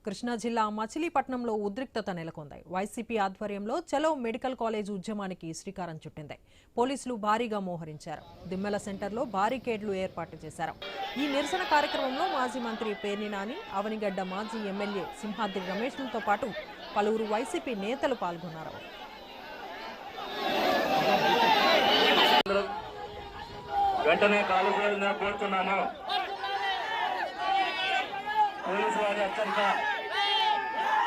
కృష్ణా జిల్లా మచిలీపట్నంలో ఉద్రిక్తత నెలకొంది. వైసీపీ ఆధ్వర్యంలో చలో మెడికల్ కాలేజ్ ఉద్యమానికి శ్రీకారం చుట్టింది. పోలీసులు భారీగా మోహరించారు. దిమ్మెల సెంటర్లో బారికేడ్లు ఏర్పాటు చేశారు. ఈ నిరసన కార్యక్రమంలో మాజీ మంత్రి పేర్ని నాని, అవనిగడ్డ మాజీ ఎమ్మెల్యే సింహాద్రి రమేష్లతో పాటు పలువురు వైసీపీ నేతలు పాల్గొన్నారు. వెంటనే కాలువలను కోరుతున్నాను. పోలీసు వారి హెచ్చరిక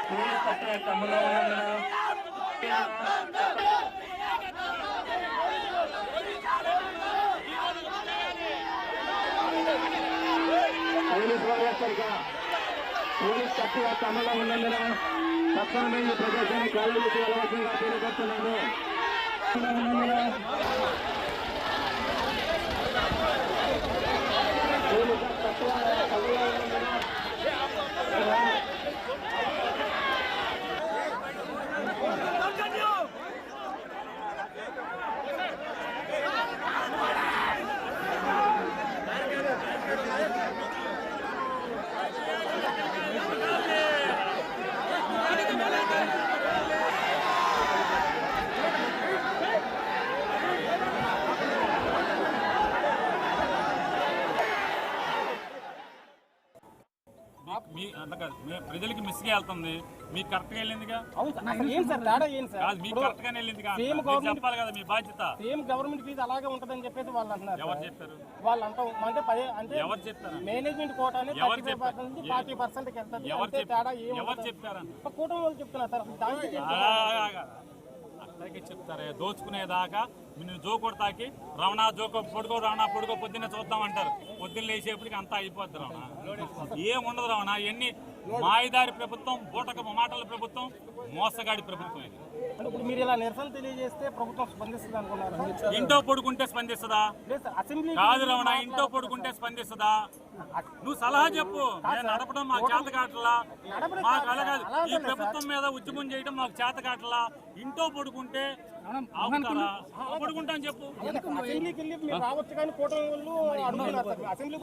పోలీసు పట్టిన తమ్ములో పోలీసు వారి హెచ్చరిక పోలీసు పట్టిన తమ్ములో ఉన్నందున తక్షణమే ఈ ప్రదేశాన్ని కాలేజీ వెళ్ళవలసిందిగా తెలియజేస్తున్నాను. ప్రజలకి మిస్గా వెళ్తుంది, మీకు కరెక్ట్ గా వెళ్ళిందిగా. మీకు కరెక్ట్ గానే వెళ్ళిందిగా, చెప్పాలి కదా మీ బాధ్యత. సేమ్ గవర్నమెంట్ ఫీజు అలాగే ఉంటదని చెప్పేసి వాళ్ళు అంటున్నారు. ఎవరు చెప్పారు? వాళ్ళు అంటాం అంటే ఎవరు చెప్తారు? మేనేజ్మెంట్ కోటాని 40% వెళ్తుంది. ఎవరు చెప్పారంట? కూటమి వాళ్ళు చెప్తున్నారు సార్. అట్లాగే చెప్తారే, దోచుకునేదాకా నిన్ను జోకొడతాకి రమణ పొడుకో రమణ పొడుకో పొద్దున్నే చూద్దామంటారు. పొద్దున్న లేచేపటికి అంతా అయిపోద్ది రమణ. ఏముండదు రమణ. ఎన్ని మాయదారి ప్రభుత్వం, బూటక మాటల ప్రభుత్వం, మోసగాడి ప్రభుత్వం ఇది. ఇప్పుడు మీరు ఇలా నిరసన తెలియజేస్తే ప్రభుత్వం స్పందిస్తుంది అనుకున్నారు? ఇంట్లో పడుకుంటే స్పందిస్తుందా? అసెంబ్లీ కాదు రమణ, ఇంట్లో పడుకుంటే స్పందిస్తుందా? నువ్వు సలహా చెప్పు. నేను నడపడం మాకు చేత కావట్లా, మాకు అలాగదు. ఈ ప్రభుత్వం మీద ఉద్యమం చేయడం మాకు చేత కావట్లా. ఇంట్లో పడుకుంటే ఆపుతారా? పడుకుంటా అని చెప్పు. అసెంబ్లీకి వెళ్ళి మీరు రావచ్చు కానీ కూటమి వాళ్ళు అడుగుతున్నారు. అసెంబ్లీ